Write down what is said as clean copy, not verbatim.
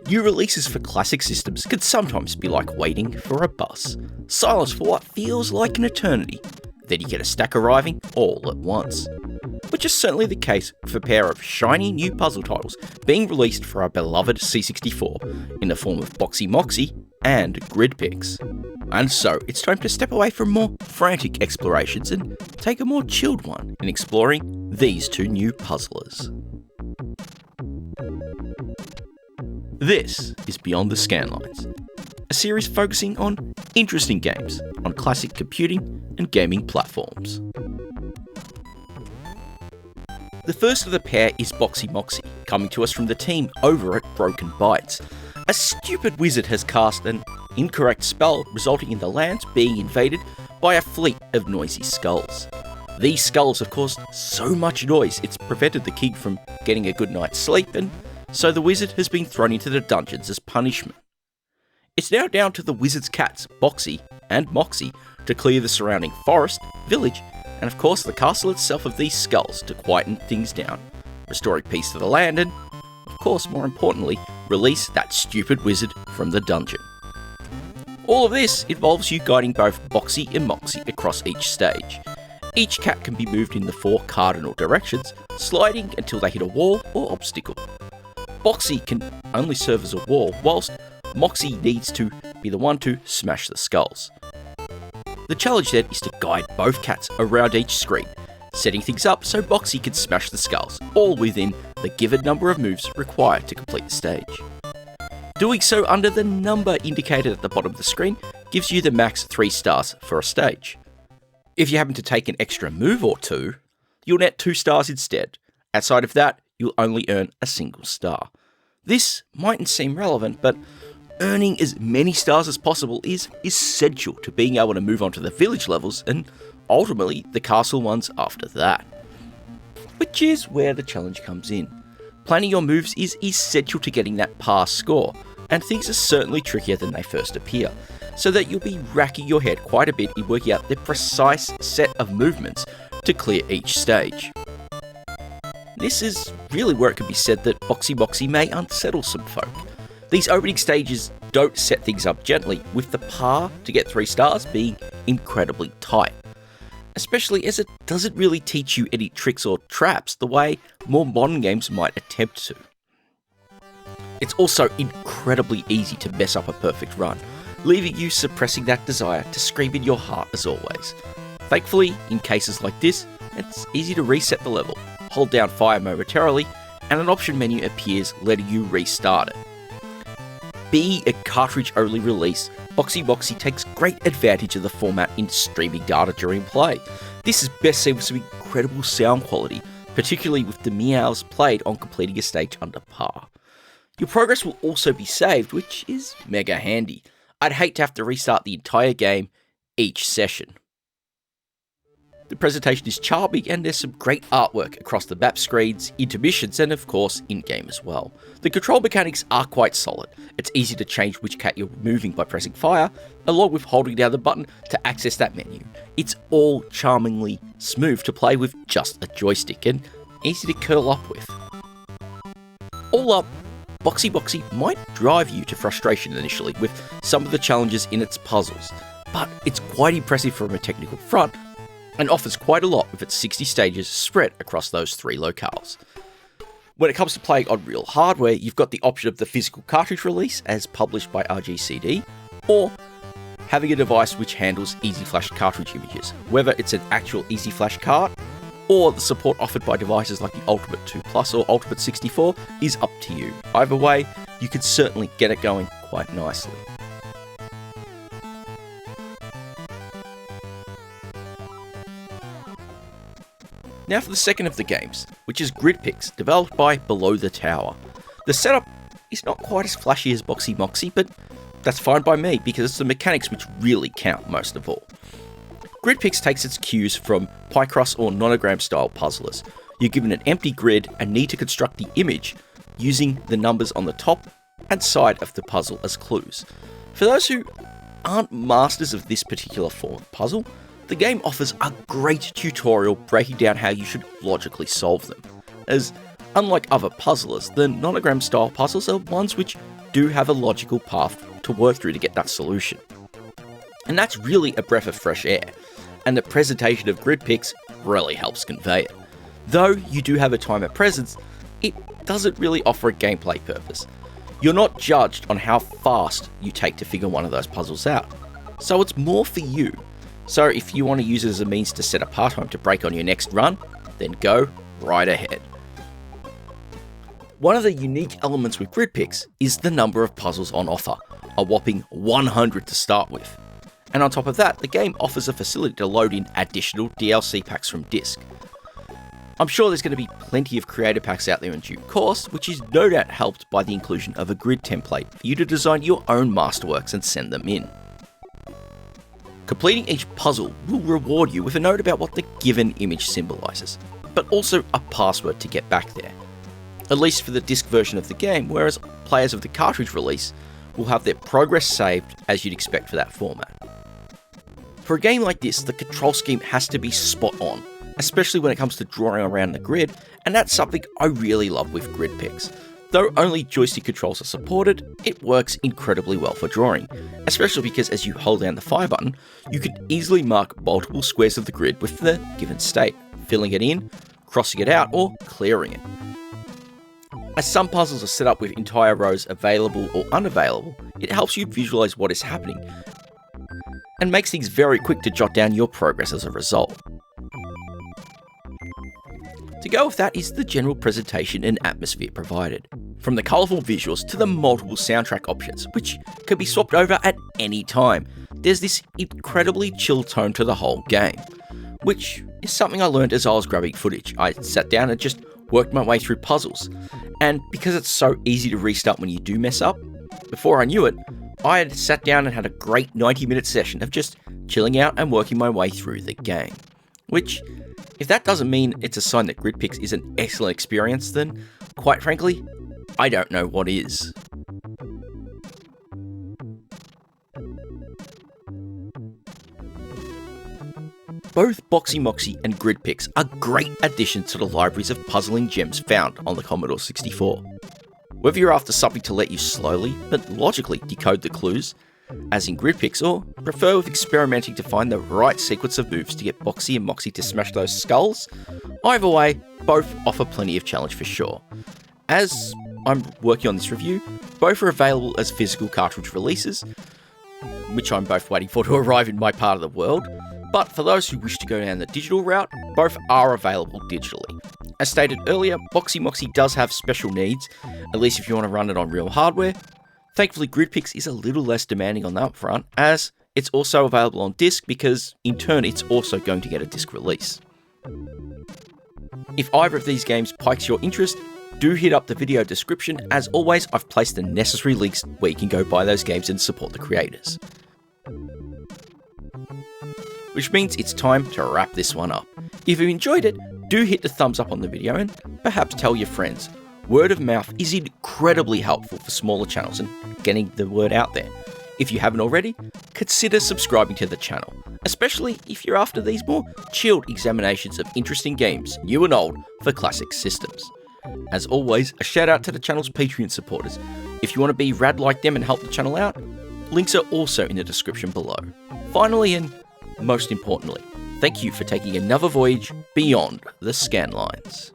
New releases for classic systems can sometimes be like waiting for a bus. Silence for what feels like an eternity. Then you get a stack arriving all at once. Which is certainly the case with a pair of shiny new puzzle titles being released for our beloved C64 in the form of Boxymoxy and Grid Pix. And so, it's time to step away from more frantic explorations and take a more chilled one in exploring these two new puzzlers. This is Beyond The Scanlines, a series focusing on interesting games on classic computing and gaming platforms. The first of the pair is Boxymoxy, coming to us from the team over at Brokenbytes. A stupid wizard has cast an incorrect spell, resulting in the lands being invaded by a fleet of noisy skulls. These skulls have caused so much noise, it's prevented the king from getting a good night's sleep, and so the wizard has been thrown into the dungeons as punishment. It's now down to the wizard's cats, Boxy and Moxy, to clear the surrounding forest, village, and of course the castle itself of these skulls to quieten things down, restoring peace to the land and, of course more importantly, release that stupid wizard from the dungeon. All of this involves you guiding both Boxy and Moxy across each stage. Each cat can be moved in the 4 cardinal directions, sliding until they hit a wall or obstacle. Boxy can only serve as a wall, whilst Moxy needs to be the one to smash the skulls. The challenge then is to guide both cats around each screen, setting things up so Boxy can smash the skulls, all within the given number of moves required to complete the stage. Doing so under the number indicated at the bottom of the screen gives you the max 3 stars for a stage. If you happen to take an extra move or two, you'll net 2 stars instead. Outside of that, you'll only earn a single star. This mightn't seem relevant, but earning as many stars as possible is essential to being able to move on to the village levels and ultimately the castle ones after that. Which is where the challenge comes in. Planning your moves is essential to getting that pass score, and things are certainly trickier than they first appear, so that you'll be racking your head quite a bit in working out the precise set of movements to clear each stage. This is really where it can be said that Boxymoxy may unsettle some folk. These opening stages don't set things up gently, with the par to get 3 stars being incredibly tight. Especially as it doesn't really teach you any tricks or traps the way more modern games might attempt to. It's also incredibly easy to mess up a perfect run, leaving you suppressing that desire to scream in your heart as always. Thankfully, in cases like this, it's easy to reset the level. Hold down fire momentarily, and an option menu appears letting you restart it. Being a cartridge-only release, Boxymoxy takes great advantage of the format in streaming data during play. This is best seen with some incredible sound quality, particularly with the meows played on completing a stage under par. Your progress will also be saved, which is mega handy. I'd hate to have to restart the entire game each session. The presentation is charming and there's some great artwork across the map screens, intermissions, and of course in-game as well. The control mechanics are quite solid. It's easy to change which cat you're moving by pressing fire, along with holding down the button to access that menu. It's all charmingly smooth to play with just a joystick and easy to curl up with. All up, Boxymoxy might drive you to frustration initially with some of the challenges in its puzzles, but it's quite impressive from a technical front, and offers quite a lot with its 60 stages spread across those 3 locales. When it comes to playing on real hardware, you've got the option of the physical cartridge release as published by RGCD, or having a device which handles Easy Flash cartridge images, whether it's an actual Easy Flash card, or the support offered by devices like the Ultimate 2 Plus or Ultimate 64 is up to you. Either way, you can certainly get it going quite nicely. Now for the second of the games, which is Grid Pix, developed by Below the Tower. The setup is not quite as flashy as Boxymoxy, but that's fine by me because it's the mechanics which really count most of all. Grid Pix takes its cues from Picross or nonogram style puzzlers. You're given an empty grid and need to construct the image using the numbers on the top and side of the puzzle as clues. For those who aren't masters of this particular form of puzzle, the game offers a great tutorial breaking down how you should logically solve them, as unlike other puzzlers, the nonogram style puzzles are ones which do have a logical path to work through to get that solution. And that's really a breath of fresh air, and the presentation of Grid Pix really helps convey it. Though you do have a timer presence, it doesn't really offer a gameplay purpose. You're not judged on how fast you take to figure one of those puzzles out, so it's more for you. So if you want to use it as a means to set a part time to break on your next run, then go right ahead. One of the unique elements with Grid Pix is the number of puzzles on offer, a whopping 100 to start with. And on top of that, the game offers a facility to load in additional DLC packs from disc. I'm sure there's going to be plenty of creator packs out there in due course, which is no doubt helped by the inclusion of a grid template for you to design your own masterworks and send them in. Completing each puzzle will reward you with a note about what the given image symbolises, but also a password to get back there. At least for the disc version of the game, whereas players of the cartridge release will have their progress saved as you'd expect for that format. For a game like this, the control scheme has to be spot on, especially when it comes to drawing around the grid, and that's something I really love with Grid Pix. Though only joystick controls are supported, it works incredibly well for drawing, especially because as you hold down the fire button, you can easily mark multiple squares of the grid with the given state, filling it in, crossing it out, or clearing it. As some puzzles are set up with entire rows available or unavailable, it helps you visualize what is happening, and makes things very quick to jot down your progress as a result. To go with that is the general presentation and atmosphere provided, from the colourful visuals to the multiple soundtrack options, which can be swapped over at any time. There's this incredibly chill tone to the whole game, which is something I learned as I was grabbing footage. I sat down and just worked my way through puzzles, and because it's so easy to restart when you do mess up, before I knew it, I had sat down and had a great 90-minute session of just chilling out and working my way through the game. Which, if that doesn't mean it's a sign that Grid Pix is an excellent experience, then, quite frankly, I don't know what is. Both Boxymoxy and Grid Pix are great additions to the libraries of puzzling gems found on the Commodore 64. Whether you're after something to let you slowly, but logically decode the clues, as in Grid Pix, or prefer with experimenting to find the right sequence of moves to get Boxy and Moxy to smash those skulls, either way, both offer plenty of challenge for sure. As I'm working on this review, both are available as physical cartridge releases, which I'm both waiting for to arrive in my part of the world, but for those who wish to go down the digital route, both are available digitally. As stated earlier, Boxymoxy does have special needs, at least if you want to run it on real hardware. Thankfully, Grid Pix is a little less demanding on that front, as it's also available on disc because, in turn, it's also going to get a disc release. If either of these games piques your interest, do hit up the video description. As always, I've placed the necessary links where you can go buy those games and support the creators. Which means it's time to wrap this one up. If you enjoyed it, do hit the thumbs up on the video and perhaps tell your friends. Word of mouth is incredibly helpful for smaller channels and getting the word out there. If you haven't already, consider subscribing to the channel, especially if you're after these more chilled examinations of interesting games, new and old, for classic systems. As always, a shout out to the channel's Patreon supporters. If you want to be rad like them and help the channel out, links are also in the description below. Finally, and most importantly, thank you for taking another voyage beyond the Scanlines.